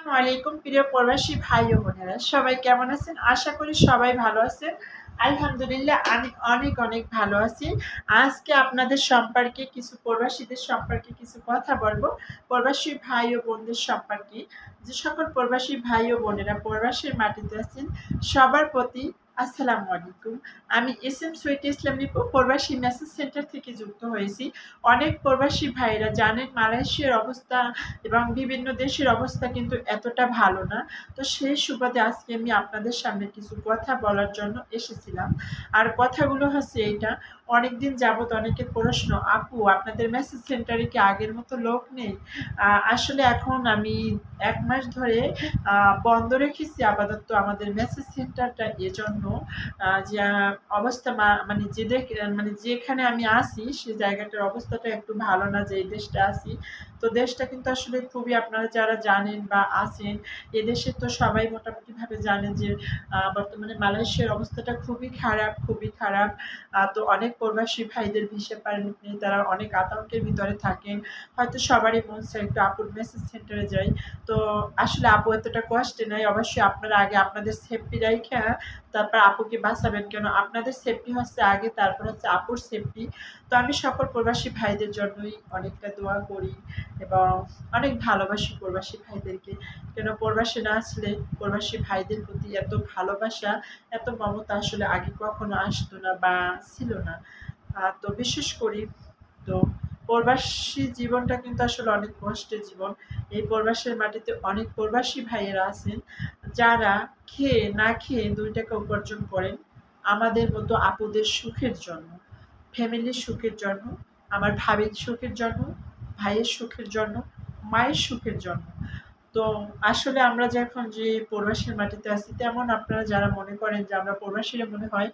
আসসালামু আলাইকুম প্রিয় প্রবাসী ভাই ও বোনেরা, সবাই কেমন আছেন? আশা করি সবাই ভালো আছেন। আলহামদুলিল্লাহ আমি অনেক অনেক ভালো আছি। আজকে আপনাদের সম্পর্কে কিছু প্রবাসীদের সম্পর্কে কিছু কথা বলবো। প্রবাসী ভাই ও বোনদের সম্পর্কে। যে সকল প্রবাসী ভাই ও বোনেরা প্রবাসের মাটিতে আছেন, সবার প্রতি আসসালামু আলাইকুম। আমি এস.এম. সুইটি ইসলাম নিপু প্রবাসী মেসেজ সেন্টার থেকে যুক্ত হয়েছি। অনেক প্রবাসী ভাইরা জানেন মালয়েশিয়ার অবস্থা এবং বিভিন্ন দেশের অবস্থা কিন্তু এতটা ভালো না। তো সেই সুবাদে আজকে আমি আপনাদের সামনে কিছু কথা বলার জন্য এসেছিলাম। আর কথাগুলো হচ্ছে এইটা, অনেকদিন যাবত অনেকের প্রশ্ন, আপু আপনাদের মেসেজ সেন্টারে কি আগের মতো লোক নেই? আসলে এখন আমি ১ মাস ধরে বন্ধ রেখেছি আপাতত আমাদের মেসেজ সেন্টারটা এজন্য যে অবস্থা মানে মানে যেখানে আমি আছি সে জায়গাটার অবস্থাটা একটু ভালো না, যে দেশটা আছি। তো দেশটা কিন্তু আসলে খুবই, আপনারা যারা জানেন বা আছেন এদেশে তো সবাই মোটামুটিভাবে জানেন যে বর্তমানে মালয়েশিয়ার অবস্থাটা খুবই খারাপ, খুবই খারাপ। তো অনেক প্রবাসী ভাইদের ভিসা পারমিট নেই, তারা অনেক আতঙ্কের ভিতরে থাকেন। হয়তো সবারই মন চায় একটু আপুর মেসেজ সেন্টারে যাই। তো আসলে আপু এতটা কষ্টে নাই, অবশ্যই আপনারা আগে আপনাদের সেফটি রাইখা তারপর আপুকে বাঁচাবেন, কেন আপনাদের সেফটি হচ্ছে আগে, তারপর হচ্ছে আপুর সেফটি। তো আমি সকল প্রবাসী ভাইদের জন্যই অনেকটা দোয়া করি এবং অনেক ভালোবাসি প্রবাসী ভাইদেরকে। কেন প্রবাসে না আসলে প্রবাসী ভাইদের প্রতি এত ভালোবাসা, এত মমতা আসলে আগে কখনো আসতো না বা ছিল না। তো বিশেষ করি, তো প্রবাসী জীবনটা কিন্তু আসলে অনেক কষ্টের জীবন। এই প্রবাসের মাটিতে অনেক প্রবাসী ভাইয়েরা আছেন যারা খেয়ে না খেয়ে ২ টাকা উপার্জন করেন আমাদের মতো আপুদের সুখের জন্য, ফ্যামিলির সুখের জন্য, আমার ভাবির সুখের জন্য, ভাইয়ের সুখের জন্য, মায়ের সুখের জন্য। তো আসলে আমরা যখন যে প্রবাসীর মাটিতে আছি, তেমন আপনারা যারা মনে করেন যে আমরা প্রবাসীরা মনে হয়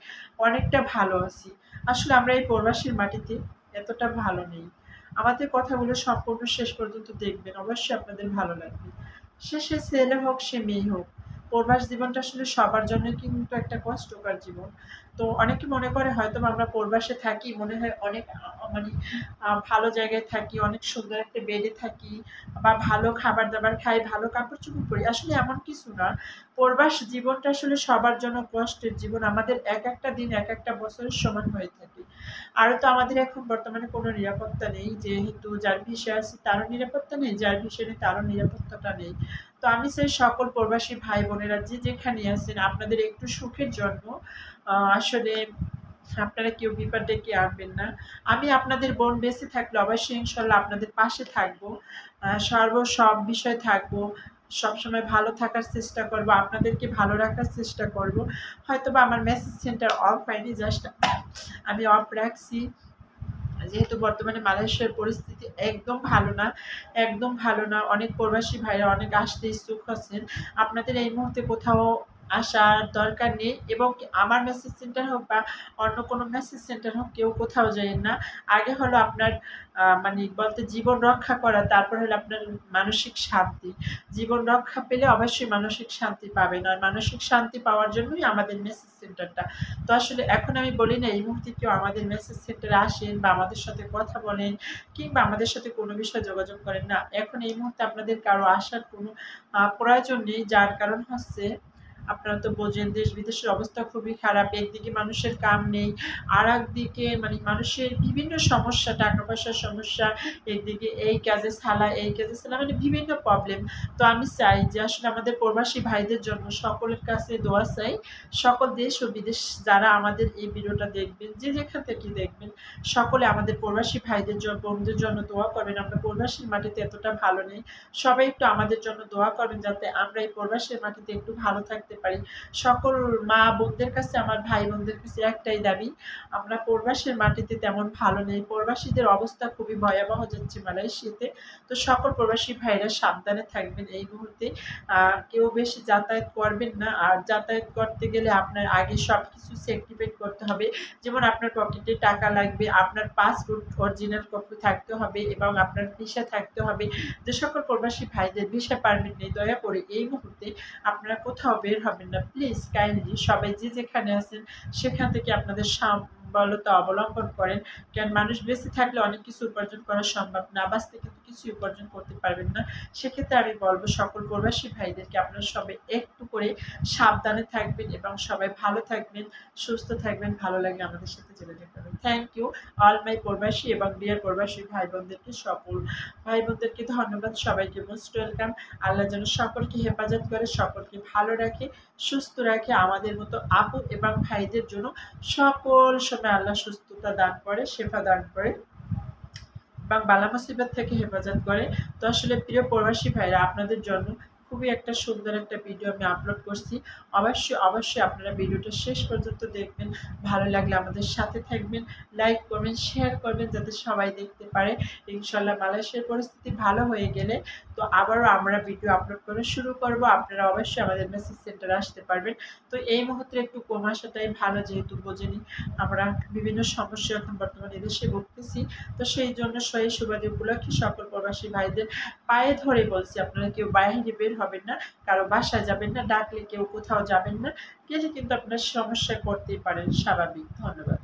অনেকটা ভালো আছি। আসলে আমরা এই প্রবাসীর মাটিতে এতটা ভালো নেই। আমাদের কথাগুলো সম্পূর্ণ শেষ পর্যন্ত দেখবেন, অবশ্যই আপনাদের ভালো লাগবে। সে ছেলে হোক, সে মেয়ে হোক, প্রবাস জীবনটা আসলে সবার জন্যই কিন্তু একটা কষ্টকর জীবন। তো অনেকে মনে করে হয়তোবা আমরা প্রবাসে থাকি, মনে হয় অনেক মানে ভালো জায়গায় থাকি, অনেক সুন্দর একটা বেডে থাকি বা ভালো খাবার-দাবার খাই, ভালো কাপড়-চোপড় পরি। আসলে এমন কিছু না। প্রবাস জীবনটা আসলে সবার জন্য কষ্টের জীবন। আমাদের একেকটা দিন একেকটা বছরের সমান হয়ে থাকে। আরও তো আমাদের এখন বর্তমানে কোনো নিরাপত্তা নেই। যেহেতু যার ভিসা আছে তারও নিরাপত্তা নেই, যার ভিসা নেই তারও নিরাপত্তাটা নেই। তো আমি চাই সকল প্রবাসী ভাই-বোনেরা যে যেখানেই আছেন আপনাদের একটু সুখের জন্য আসলে আপনারা কেউ বিপদ ডেকে আনবেন না। আমি আপনাদের বোন বেঁচে থাকলে অবশ্যই ইনশাল্লাহ আপনাদের পাশে থাকবো। সব বিষয়ে থাকবো। সবসময় ভালো থাকার চেষ্টা করবো, আপনাদেরকে ভালো রাখার চেষ্টা করবো। হয়তোবা আমার মেসেজ সেন্টার অফ হয়নি, জাস্ট আমি অফ রাখছি। যেহেতু বর্তমানে মালয়েশিয়ার পরিস্থিতি একদম ভালো না, একদম ভালো না। অনেক প্রবাসী ভাইরা অনেক আসতে ইচ্ছুক আছেন। আপনাদের এই মুহূর্তে কোথাও আসার দরকার নেই, এবং আমার মেসেজ সেন্টার হোক বা অন্য কোনো মেসেজ সেন্টার হোক, কেউ কোথাও যাইয়েন না। আগে হলো আপনার মানে বলতে জীবন রক্ষা করা, তারপর হলো আপনার মানসিক শান্তি। জীবন রক্ষা পেলে অবশ্যই মানসিক শান্তি পাবেন। আর মানসিক শান্তি পাওয়ার জন্যই আমাদের মেসেজ সেন্টারটা। তো আসলে এখন আমি বলি না এই মুহূর্তে কেউ আমাদের মেসেজ সেন্টারে আসেন বা আমাদের সাথে কথা বলেন কিংবা আমাদের সাথে কোনো বিষয়ে যোগাযোগ করেন না। এখন এই মুহূর্তে আপনাদের কারো আসার কোনো প্রয়োজন নেই। যার কারণ হচ্ছে আপনারা তো বোঝেন দেশ-বিদেশের অবস্থা খুবই খারাপ। একদিকে মানুষের কাম নেই, আরেকদিকে মানে মানুষের বিভিন্ন সমস্যা, টাকা-পয়সার সমস্যা, একদিকে এই কাজে ছালা, এই কাজে ছালা, মানে বিভিন্ন প্রবলেম। তো আমি চাই যে আসলে আমাদের প্রবাসী ভাইদের জন্য সকলের কাছে দোয়া চাই। সকল দেশ ও বিদেশ যারা আমাদের এই ভিডিওটা দেখবেন, যে যেখান থেকেই দেখবেন, সকলে আমাদের প্রবাসী ভাইদের বোনদের জন্য দোয়া করবেন। আমরা প্রবাসীর মাটিতে এতটা ভালো নেই। সবাই একটু আমাদের জন্য দোয়া করবেন যাতে আমরা এই প্রবাসের মাটিতে একটু ভালো থাকতে পারি। সকল মা বোনদের কাছে, আমার ভাই বোনদের কাছে একটাই দাবি, আমরা প্রবাসের মাটিতে তেমন ভালো নেই। প্রবাসীদের অবস্থা খুবই ভয়াবহ যাচ্ছে মালয়েশিয়াতে। তো সকল প্রবাসী ভাইরা সাবধানে থাকবেন এই মুহূর্তে। কেউ বেশি যাতায়াত করবেন না। আর যাতায়াত করতে গেলে আপনার আগে সবকিছু সার্টিফিকেট করতে হবে। যেমন আপনার পকেটে টাকা লাগবে, আপনার পাসপোর্ট অরিজিনাল কপি থাকতে হবে এবং আপনার ভিসা থাকতে হবে। যে সকল প্রবাসী ভাইদের ভিসা পারমিট নেই, দয়া করে এই মুহূর্তে আপনারা কোথাও বের হবেন না। প্লিজ কাইন্ডলি সবাই যে যেখানে আছেন সেখান থেকে আপনাদের সম্বলতা অবলম্বন করেন। কারণ মানুষ বেঁচে থাকলে অনেক কিছু উপার্জন করা সম্ভব, না বাঁচলে কিন্তু কিছুই উপার্জন করতে পারবেন না। সেক্ষেত্রে আমি বলব সকল প্রবাসী ভাইদেরকে আপনারা সবাই একটু করে সাবধানে থাকবেন এবং সবাই ভালো থাকবেন, সুস্থ থাকবেন। ভালো লাগলে আমাদের সাথে যোগাযোগ করবেন। থ্যাংক ইউ অল মাই প্রবাসী এবং ডিয়ার প্রবাসী ভাই বোনদেরকে, সকল ভাই বোনদেরকে ধন্যবাদ। সবাইকে মোস্ট ওয়েলকাম। আল্লাহ যেন সকলকে হেফাজত করে, সকলকে ভালো রাখে, সুস্থ রাখে। আমাদের মতো আপু এবং ভাইদের জন্য সকল সময় আল্লাহ সুস্থতা দান করে, শেফা দান করে এবং বালা মুসিবত থেকে হেফাজত করে। তো আসলে প্রিয় প্রবাসী ভাইরা, আপনাদের জন্য খুবই একটা সুন্দর একটা ভিডিও আমি আপলোড করছি। অবশ্যই আপনারা ভিডিওটা শেষ পর্যন্ত দেখবেন। ভালো লাগলে আমাদের সাথে থাকবেন, লাইক করবেন, শেয়ার করবেন যাতে সবাই দেখতে পারে। ইনশাল্লাহ মালয়েশিয়ার পরিস্থিতি ভালো হয়ে গেলে তো আবারও আমরা ভিডিও আপলোড করা শুরু করব। আপনারা অবশ্যই আমাদের মেসেজ সেন্টারে আসতে পারবেন। তো এই মুহূর্তে একটু কম আসাটাই ভালো, যেহেতু বোঝেনি আমরা বিভিন্ন সমস্যা এখন বর্তমানে এদেশে ভুগতেছি। তো সেই জন্য সেই সুবাদে উপলক্ষে সকল প্রবাসী ভাইদের পায়ে ধরে বলছি, আপনারা কেউ বাইরে বের হবেন না, কারো বাসায় যাবেন না, ডাকলে কেউ কোথাও যাবেন না, গেলে কিন্তু আপনার সমস্যায় পড়তেই পারেন, স্বাভাবিক। ধন্যবাদ।